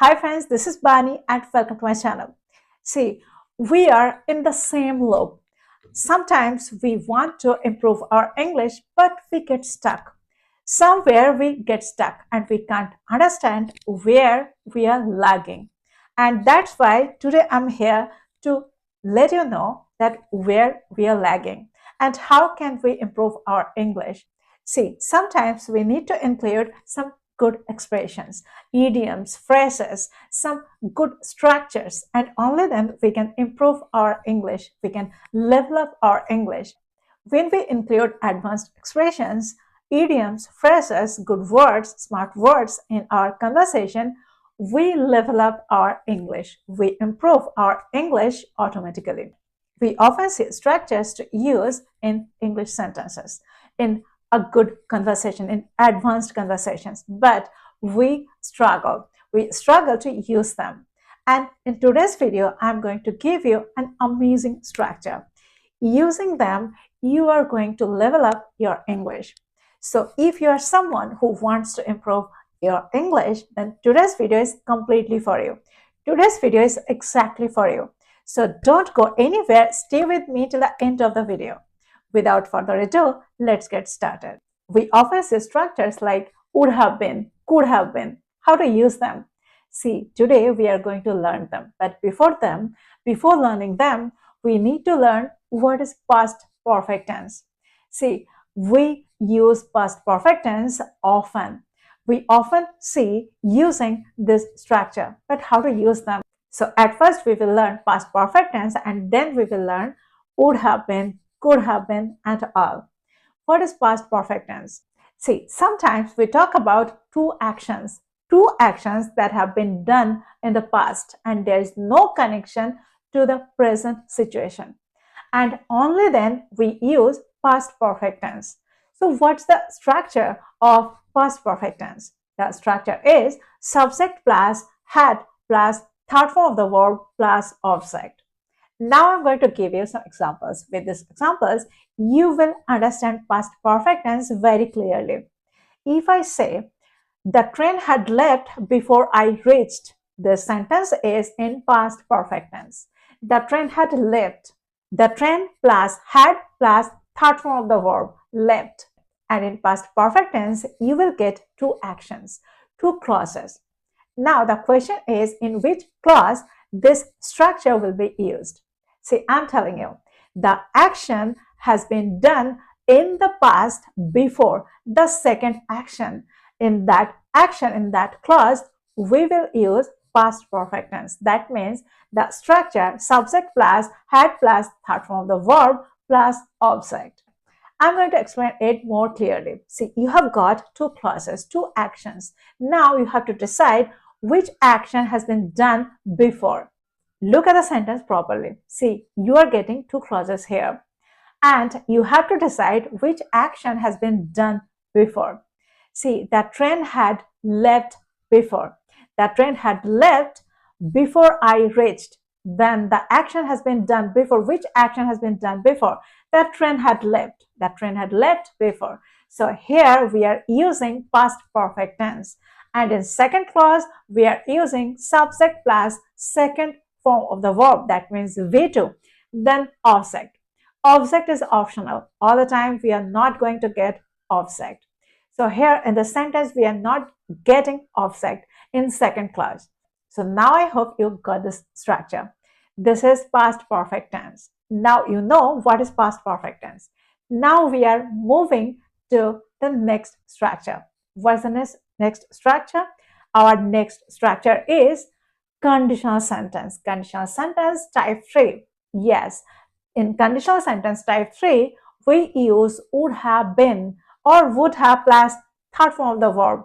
Hi friends, this is Bani and welcome to my channel. See, we are in the same loop. Sometimes we want to improve our English, but we get stuck. Somewhere we get stuck and we can't understand where we are lagging. And that's why today I'm here to let you know that where we are lagging and how can we improve our English. See, sometimes we need to include some good expressions, idioms, phrases, some good structures, and only then we can improve our English. We can level up our English. When we include advanced expressions, idioms, phrases, good words, smart words in our conversation, we level up our English. We improve our English automatically. We often see structures to use in English sentences, in a good conversation, in advanced conversations, but we struggle. We struggle to use them. And in today's video, I'm going to give you an amazing structure. Using them, you are going to level up your English. So if you are someone who wants to improve your English, then today's video is completely for you. Today's video is exactly for you. So don't go anywhere. Stay with me till the end of the video. Without further ado, let's get started. We often see structures like would have been, could have been, how to use them. See, today we are going to learn them. But before learning them, we need to learn what is past perfect tense. See, we use past perfect tense often. We often see using this structure, but how to use them. So at first we will learn past perfect tense and then we will learn would have been, could have been, and all. What is past perfect tense? See, sometimes we talk about two actions that have been done in the past and there is no connection to the present situation. And only then we use past perfect tense. So what's the structure of past perfect tense? The structure is subject plus had plus third form of the verb plus object. Now I'm going to give you some examples. With these examples, you will understand past perfect tense very clearly. If I say, the train had left before I reached, this sentence is in past perfect tense. The train had left. The train plus had plus third form of the verb left. And in past perfect tense, you will get two actions, two clauses. Now the question is in which clause this structure will be used. See, I'm telling you, the action has been done in the past before the second action. In that action, in that clause, we will use past perfect tense. That means the structure subject plus had plus third form of the verb plus object. I'm going to explain it more clearly. See, you have got two clauses, two actions. Now you have to decide which action has been done before. Look at the sentence properly. See, you are getting two clauses here. And you have to decide which action has been done before. See, that train had left before. That train had left before I reached. Then the action has been done before. Which action has been done before? That train had left. That train had left before. So here we are using past perfect tense. And in second clause, we are using subject plus second form of the verb. That means V2. Then object. Object is optional. All the time we are not going to get object. So here in the sentence, we are not getting object in second clause. So now I hope you got this structure. This is past perfect tense. Now you know what is past perfect tense. Now we are moving to the next structure. What's the next structure? Our next structure is conditional sentence. Conditional sentence type 3. Yes, in conditional sentence type 3, we use would have been or would have plus third form of the verb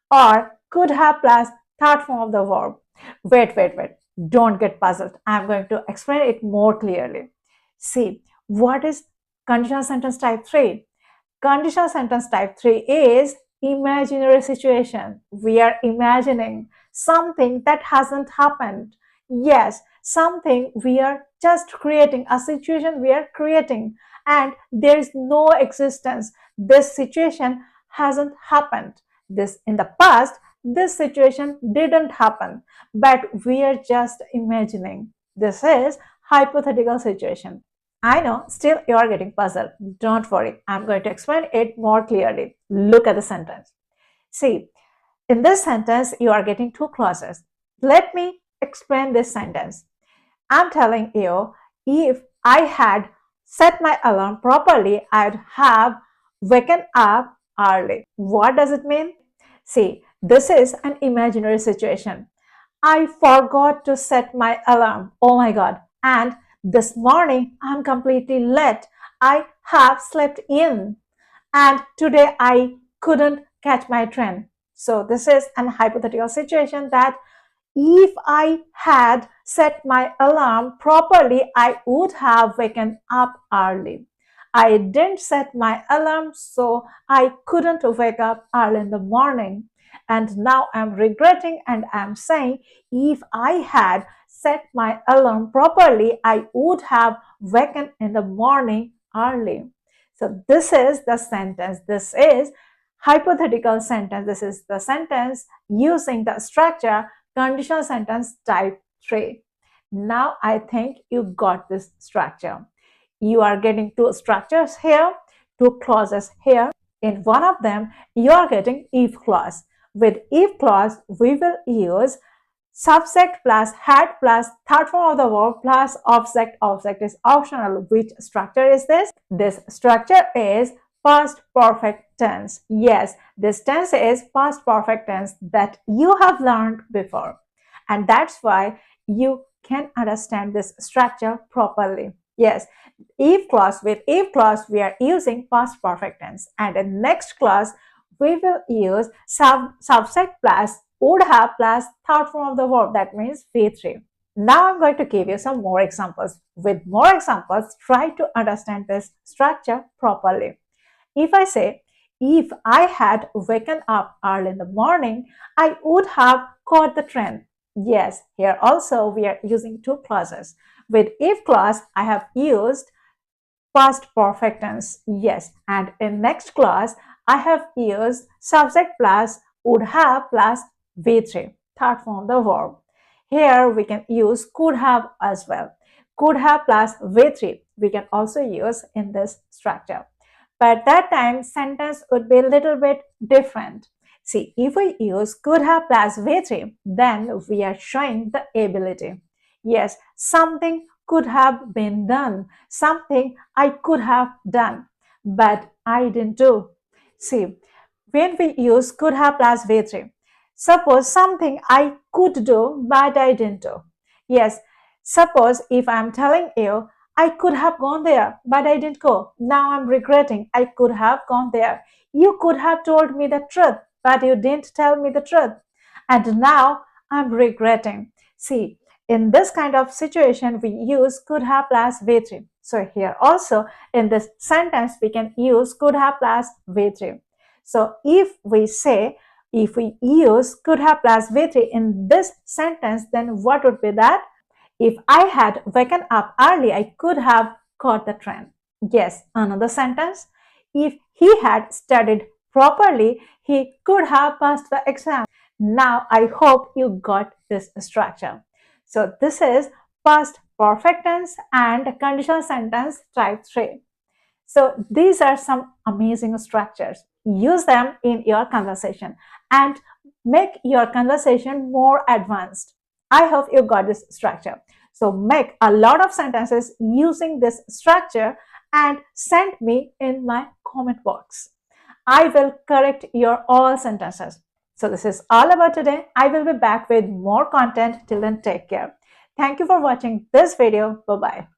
or could have plus third form of the verb. Wait. Don't get puzzled. I'm going to explain it more clearly. See, what is conditional sentence type 3? Conditional sentence type 3 is imaginary situation. We are imagining something that hasn't happened. Yes, something we are just creating, a situation we are creating, and there is no existence. This situation hasn't happened. This in the past, this situation didn't happen, but we are just imagining. This is hypothetical situation. I know, still you are getting puzzled. Don't worry, I'm going to explain it more clearly. Look at the sentence. See, in this sentence, you are getting two clauses. Let me explain this sentence. I'm telling you, if I had set my alarm properly, I'd have waken up early. What does it mean? See, this is an imaginary situation. I forgot to set my alarm. Oh my God. And this morning, I'm completely late. I have slept in. And today, I couldn't catch my train. So, this is an hypothetical situation that if I had set my alarm properly, I would have waken up early. I didn't set my alarm, so I couldn't wake up early in the morning. And now I'm regretting and I'm saying, if I had set my alarm properly, I would have waken in the morning early. So this is the sentence. This is hypothetical sentence. This is the sentence using the structure conditional sentence type 3. Now I think you got this structure. You are getting two structures here, two clauses here. In one of them, you are getting if clause. With if clause, we will use subject plus had plus third form of the verb plus object. Object is optional. Which structure is this? This structure is past perfect tense. Yes, this tense is past perfect tense that you have learned before. And that's why you can understand this structure properly. Yes, if clause, with if clause, we are using past perfect tense. And in next clause, we will use subject plus would have plus third form of the verb. That means V3. Now I'm going to give you some more examples. With more examples, try to understand this structure properly. If I say, if I had waken up early in the morning, I would have caught the train. Yes, here also we are using two clauses. With if clause, I have used past perfect tense. Yes, and in next clause, I have used subject plus would have plus V3, third form of the verb. Here we can use could have as well. Could have plus V3 we can also use in this structure. But that time sentence would be a little bit different. See, if we use could have plus V3, then we are showing the ability. Yes, something could have been done. Something I could have done, but I didn't do. See, when we use could have plus V3, suppose something I could do, but I didn't do. Yes, suppose if I'm telling you, I could have gone there, but I didn't go. Now I'm regretting. I could have gone there. You could have told me the truth, but you didn't tell me the truth. And now I'm regretting. See, in this kind of situation, we use could have plus V3. So here also in this sentence, we can use could have plus V3. So if we say, if we use could have plus V3 in this sentence, then what would be that? If I had waken up early, I could have caught the train. Yes, another sentence. If he had studied properly, he could have passed the exam. Now, I hope you got this structure. So, this is past perfect tense and conditional sentence type 3. So, these are some amazing structures. Use them in your conversation and make your conversation more advanced. I hope you got this structure. So make a lot of sentences using this structure and send me in my comment box. I will correct your all sentences. So this is all about today. I will be back with more content. Till then, take care. Thank you for watching this video. Bye-bye.